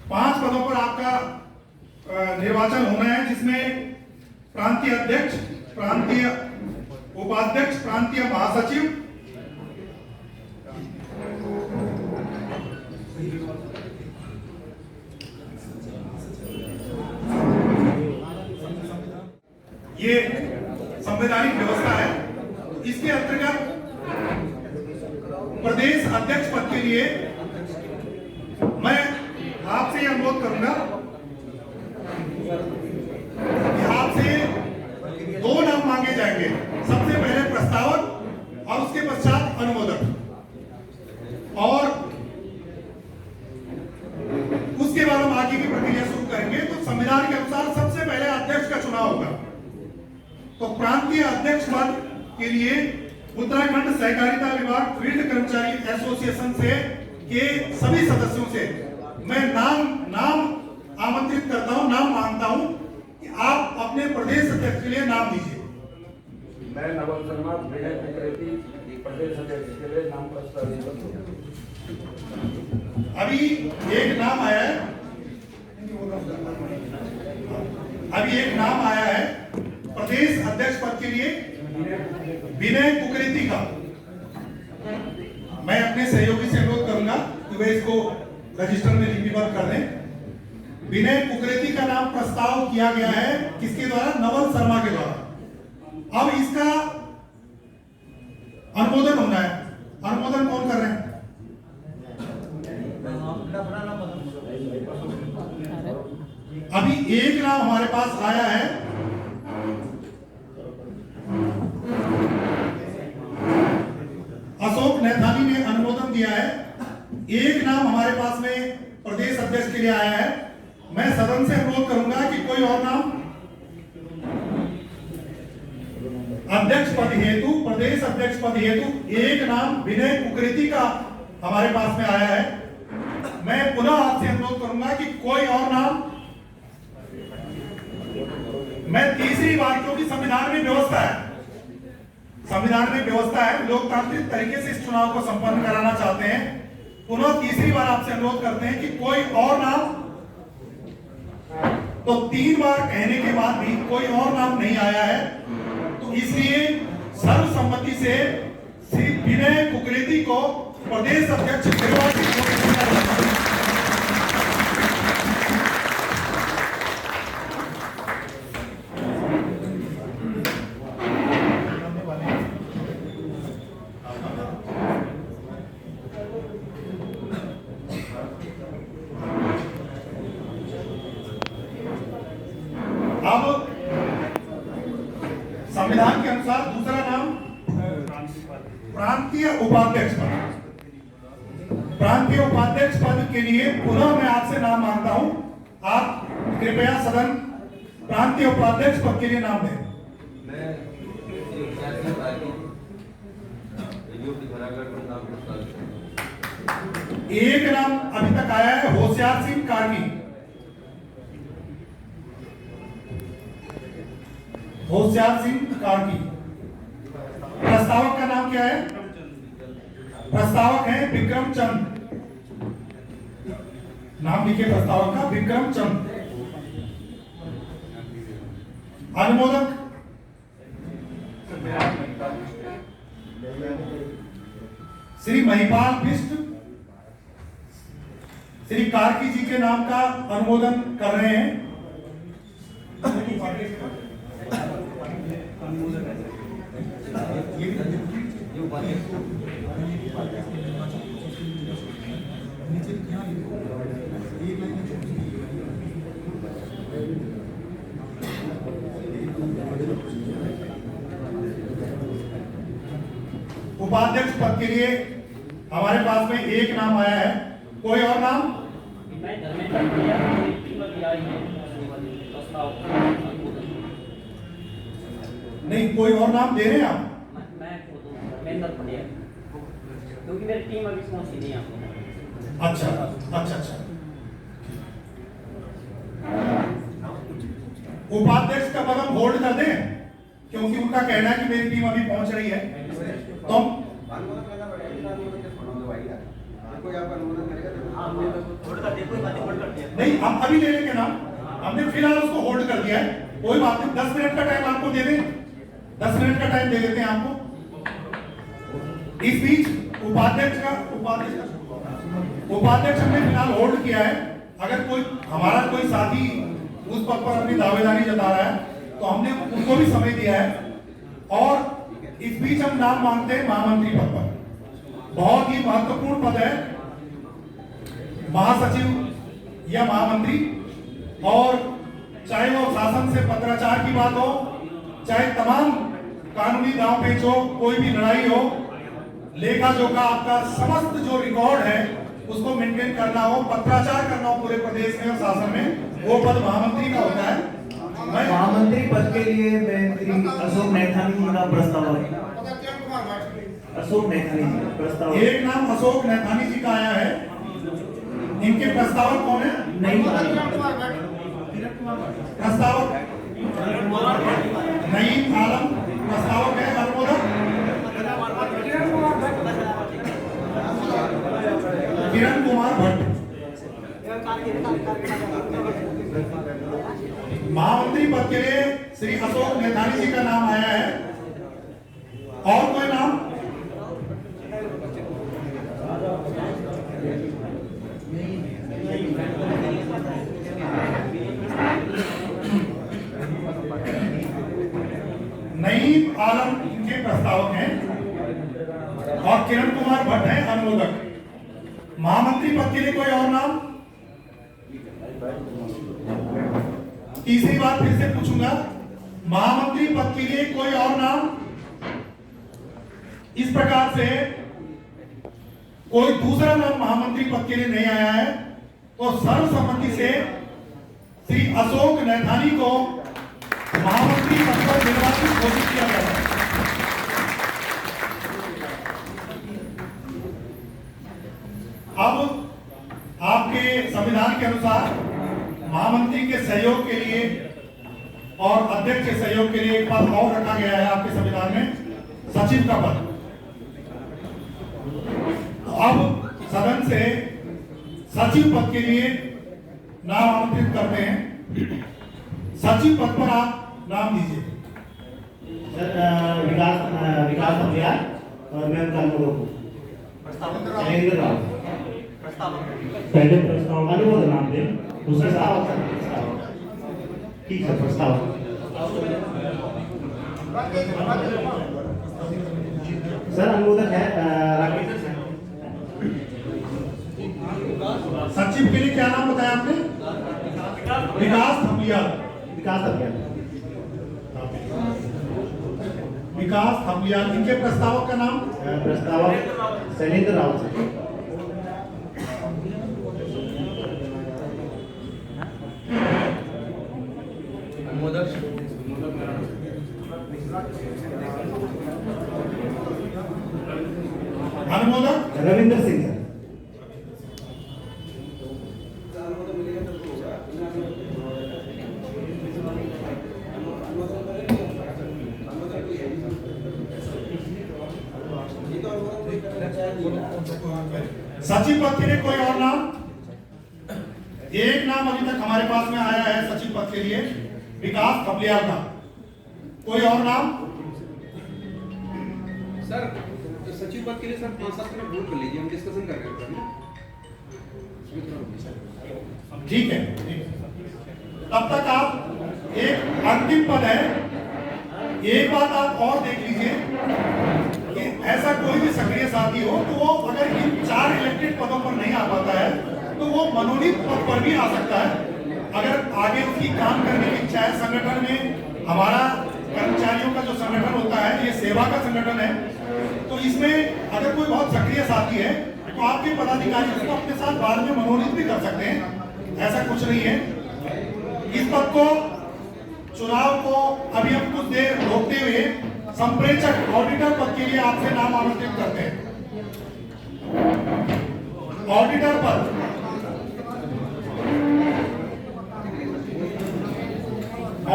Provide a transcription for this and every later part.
5 पदों पर आपका निर्वाचन होना है, जिसमें प्रांतीय अध्यक्ष, प्रांतीय उपाध्यक्ष, प्रांतीय महासचिव, ये संवैधानिक व्यवस्था है। इसके अंतर्गत प्रदेश अध्यक्ष पद के लिए मैं आपसे यह अनुरोध करूंगा कि आपसे 2 नाम मांगे जाएंगे। सबसे पहले प्रस्तावक और उसके पश्चात अनुमोदक, और उसके बाद हम आगे की प्रक्रिया शुरू करेंगे। तो संविधान के अनुसार सबसे पहले अध्यक्ष का चुनाव होगा। तो प्रांतीय अध्यक्ष पद के लिए उत्तराखंड सहकारिता विभाग फील्ड कर्मचारी एसोसिएशन से के सभी सदस्यों से मैं नाम आमंत्रित करता हूं, नाम मांगता हूं कि आप अपने प्रदेश अध्यक्ष के लिए नाम दीजिए। मैं नवल शर्मा प्रदेश अध्यक्ष के लिए नाम प्रस्तावित करता हूं। अभी एक नाम आया है, प्रदेश अध्यक्ष पद के लिए विनय कुकरेती का। मैं अपने सहयोगी से अनुरोध करूंगा कि वे इसको रजिस्टर में लिपिबद्ध कर दें। विनय कुकरेती का नाम प्रस्ताव किया गया है, किसके द्वारा? नवल शर्मा के द्वारा। अब इसका अनुमोदन होना है। अनुमोदन कौन कर रहे हैं? अभी एक नाम हमारे पास आया है, अशोक नैथानी ने अनुमोदन दिया है। एक नाम हमारे पास में प्रदेश अध्यक्ष के लिए आया है। मैं सदन से अनुरोध करूंगा कि कोई और नाम अध्यक्ष पद हेतु, प्रदेश अध्यक्ष पद हेतु एक नाम विनय कुकरेती का हमारे पास में आया है। मैं पुनः आपसे अनुरोध करूंगा कि कोई और नाम, मैं तीसरी बार, क्योंकि संविधान में व्यवस्था है, लोकतांत्रिक तरीके से इस चुनाव को संपन्न कराना चाहते हैं। पुनः तीसरी बार आपसे अनुरोध करते हैं कि कोई और नाम। तो 3 बार कहने के बाद भी कोई और नाम नहीं आया है, तो इसलिए सर्वसम्मति से श्री विनय कुकरेती को प्रदेश अध्यक्ष अब संविधान के अनुसार दूसरा नाम प्रांतीय उपाध्यक्ष पद। प्रांतीय उपाध्यक्ष पद के लिए पुनः मैं आपसे नाम मांगता हूं। आप कृपया सदन प्रांतीय उपाध्यक्ष पद के लिए नाम दें। एक नाम अभी तक आया है, होशियार सिंह कार्की। होशियार सिंह कार्की। प्रस्तावक का नाम क्या है? प्रस्तावक है विक्रम चंद। नाम लिखिए प्रस्तावक का, विक्रम चंद। अनुमोदक श्री महिपाल बिष्ट श्री कार्की जी के नाम का अनुमोदन कर रहे हैं। उपाध्यक्ष पद के लिए हमारे पास में एक नाम आया है। कोई और नाम? नहीं, कोई और नाम दे रहे हैं आप? क्योंकि मेरी टीम अभी पहुंची नहीं आपको। अच्छा। उपाध्यक्ष का पद हम होल्ड कर दें, क्योंकि उनका कहना है कि मेरी टीम अभी पहुंच रही है। तो कोई आप अनुमोदन करेगा? हाँ, होल्ड कर दिया, कोई बात नहीं, होल्ड कर दिया। नहीं, हम अभी ले लेंगे नाम, हमने फिलहाल उसको होल्ड कर दिया है। कोई बात नहीं, 10 मिनट का टाइम आपको दे दें, 10 मिनट का टाइम दे देते हैं आपको। इस बीच उपाध्यक्ष हमने फिलहाल होल्ड किया है। अगर कोई हमारा कोई साथी उस पद पर अपनी दावेदारी जता रहा है तो हमने उनको भी समय दिया है। और इस बीच हम नाम मांगते हैं महामंत्री पद पर। बहुत ही महत्वपूर्ण पद है, महासचिव या महामंत्री। और चाहे वो शासन से पत्राचार की बात हो, चाहे तमाम कानूनी दांव पेच हो, कोई भी लड़ाई हो, लेखा जोखा आपका समस्त जो रिकॉर्ड है उसको मेंटेन करना हो, पत्राचार करना हो पूरे प्रदेश में और शासन में, वो पद महामंत्री का होता है। महामंत्री पद के लिए मैं श्री अशोक नैथानी जी का प्रस्ताव है। अशोक नैथानी जी प्रस्ताव। एक नाम अशोक नैथानी जी का आया है। इनके प्रस्तावक कौन है? नहीं, प्रस्तावक नईम आलम प्रस्तावक है। अनुमोदक किरण कुमार भट्ट। महामंत्री पद के लिए श्री अशोक नैथानी जी का नाम आया है। और कोई नाम? नईम आलम इनके प्रस्तावक हैं और किरण कुमार भट्ट हैं अनुमोदक। महामंत्री पद के लिए कोई और नाम? तीसरी बार फिर से पूछूंगा, महामंत्री पद के लिए कोई और नाम? इस प्रकार से कोई दूसरा नाम महामंत्री पद के लिए नहीं आया है तो सर्वसम्मति से श्री अशोक नैथानी को महामंत्री पद पर निर्वाचित घोषित किया गया है। अब आपके संविधान के अनुसार महामंत्री के सहयोग के लिए और अध्यक्ष के सहयोग के लिए एक पद और रखा गया है आपके संविधान में, सचिव का पद। तो अब सदन से सचिव पद के लिए नाम आमंत्रित करते हैं। सचिव पद पर आप नाम दीजिए। विकास अभियान और मैं उनका अनुमोदक हूँ। पहले प्रस्ताव अनुमोदन नाम दे, दूसरे ठीक है, प्रस्ताव सर अनुमोदक है राकेश। सचिव के लिए क्या नाम बताया आपने? विकास थपलियाल। विकास अभियान। विकास थपलियाल। इनके प्रस्तावक का नाम? प्रस्तावक शैलेंद्र राउत सर। अनुमोदक रविंद्र सिंह सर। सचिव पद के लिए कोई और नाम? एक नाम अभी तक हमारे पास में आया है सचिव पद के लिए, विकास थपलियाल का। कोई और नाम? सर सचिव पद के लिए सर 5-7 मिनट होल्ड कर लीजिए, हम डिस्कशन कर रहे हैं। ठीक है, तब तक आप एक अंतिम पद है, एक बात आप और देख लीजिए कि ऐसा कोई भी सक्रिय साथी हो तो वो अगर इन 4 इलेक्टेड पदों पर नहीं आ पाता है तो वो मनोनीत पद पर भी आ सकता है। अगर आगे उसकी काम करने की इच्छा है, संगठन में हमारा कर्मचारियों का जो संगठन होता है ये सेवा का संगठन है, तो इसमें अगर कोई बहुत सक्रिय साथी है तो आपके पदाधिकारी उसको अपने साथ बाद में मनोनीत भी कर सकते हैं, ऐसा कुछ नहीं है। इस पद को, चुनाव को अभी हम कुछ देर रोकते हुए संप्रेषक ऑडिटर पद के लिए आपसे नाम आमंत्रित करते हैं। ऑडिटर पद,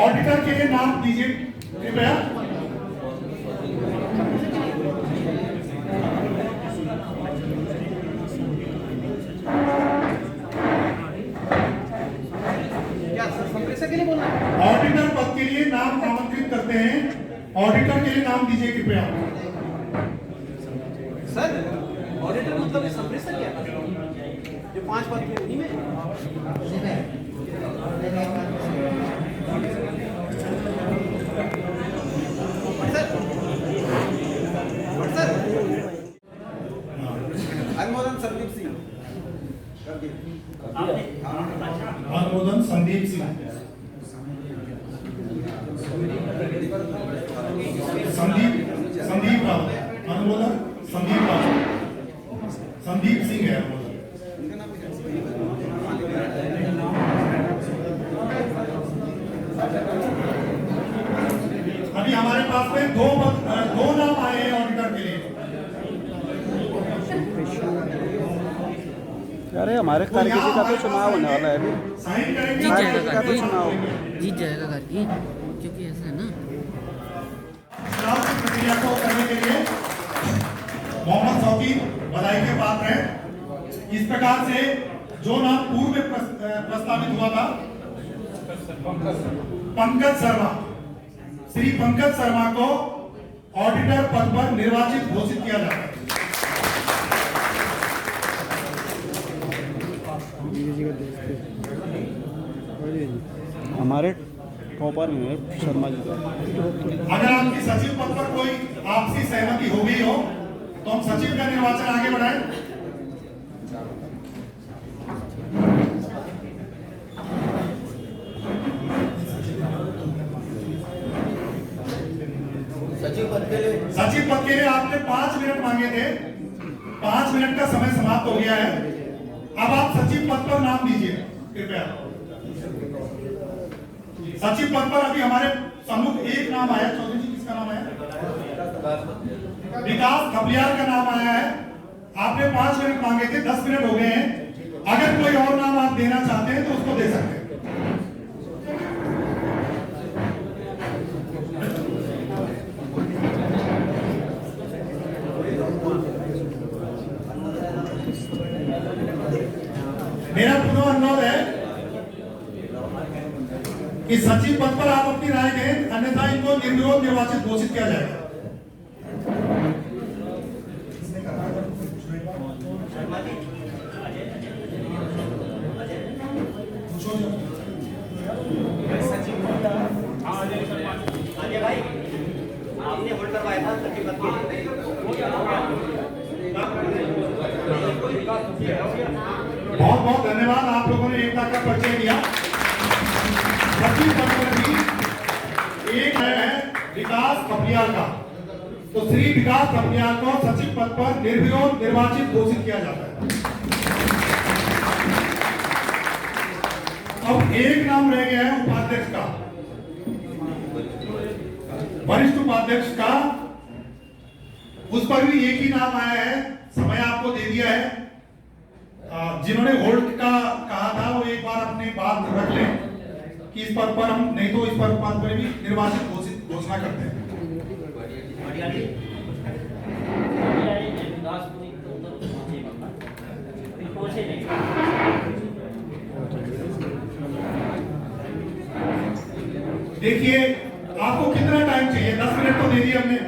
ऑडिटर के लिए नाम दीजिए कृपया। के लिए बोला है। ऑडिटर पद के लिए नाम आमंत्रित करते हैं। ऑडिटर के लिए नाम दीजिए कृपया। सर ऑडिटर मतलब संप्रेषण क्या था जो 5 पद थे उन्हीं में सर अनुमोदन संदीप सिंह अनुमोदन संदीप सिंह। संदीप राव। अनुमोदन संदीप राव। संदीप सिंह है अनुमोदन। अभी हमारे पास में दो नाम आए हैं ऑडिटर के लिए। अरे हमारे कार्यकिर्ती का तो चुनाव होने वाला है अभी। साइन करेंगे। जीत जाएगा का तो चुनाव करके जीत जाएगा करके क्योंकि ऐसा है ना चुनाव की प्रक्रिया को करने के लिए मोहम्मद शौकीन बधाई के पात्र हैं। इस प्रकार से जो नाम पूर्व में प्रस्तावित हुआ था पंकज शर्मा, श्री पंकज शर्मा को ऑडिटर पद पर निर्वाचित घोषित किया जाता है। हमारे टॉपर में शर्मा जी का। अगर आपकी सचिव पद पर कोई आपसी सहमति हो गई हो तो हम सचिव का निर्वाचन आगे बढ़ाएं। सचिव पद के लिए आपने 5 मिनट मांगे थे। 5 मिनट का समय समाप्त हो गया है। अब आप सचिव पद पर नाम दीजिए कृपया। सचिव पद पर अभी हमारे सम्मुख एक नाम आया। चौधरी जी किसका नाम आया? विकास खपलियार का नाम आया है। आपने 5 मिनट मांगे थे, 10 मिनट हो गए हैं। अगर कोई और नाम आप देना चाहते हैं तो उसको दे सकते हैं। मेरा पुनः अनुरोध है कि सचिव पद पर आप अपनी राय दें, अन्यथा इनको निर्विरोध निर्वाचित घोषित किया जाएगा। अजय भाई आपने होल्ड करवाया था सचिव पद के लिए। बहुत बहुत धन्यवाद, आप लोगों ने एकता का परिचय दिया। सचिव पद पर भी एक है विकास खपलियार का, तो श्री विकास खपलियार को सचिव पद पर निर्विरोध निर्वाचित घोषित किया जाता है। अब एक नाम रह गया है उपाध्यक्ष का, वरिष्ठ उपाध्यक्ष का। उस पर भी एक ही नाम आया है। समय आपको दे दिया है। जिन्होंने होल्ड का कहा था वो एक बार अपनी बात रख लें कि इस पद पर हम नहीं तो इस पद पर भी निर्वाचित घोषणा करते हैं। देखिए आपको कितना टाइम चाहिए? 10 मिनट तो दे दिए हमने,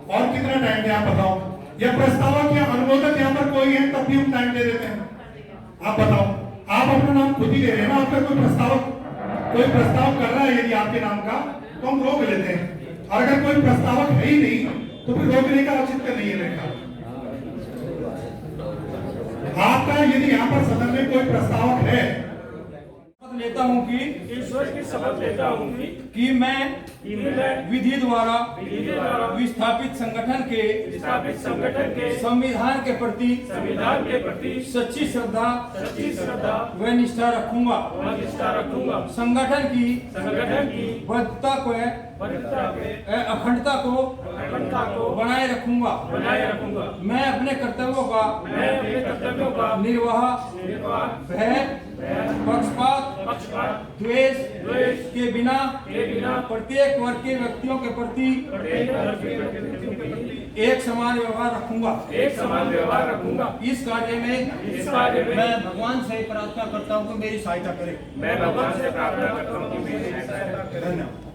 और कितना टाइम है आप बताओ। या प्रस्तावक या अनुमोदक यहाँ पर कोई है तब भी हम टाइम दे देते हैं। आप बताओ, आप अपना नाम खुद ही ले रहे हैं ना। आपका कोई प्रस्ताव कर रहा है यदि आपके नाम का तो हम रोक लेते हैं, और अगर कोई प्रस्तावक है ही नहीं तो फिर रोकने का औचित्य नहीं है मेरे ख्याल। आपका यदि यहाँ पर सदन में कोई प्रस्तावक है, लेता हूँ कि ईश्वर की शपथ लेता हूँ कि मैं विधि द्वारा विस्थापित संगठन के संविधान के प्रति सच्ची श्रद्धा व निष्ठा रखूंगा। संगठन की बद्धता को अखंडता को बनाए रखूंगा। मैं अपने कर्तव्यों का निर्वाह भय पक्षपात द्वेष के बिना प्रत्येक वर्ग के व्यक्तियों के प्रति एक समान व्यवहार रखूंगा। इस कार्य में मैं भगवान से प्रार्थना करता हूँ कि मेरी सहायता करें। मैं भगवान से प्रार्थना करता हूँ कि मेरी सहायता करें। धन्यवाद।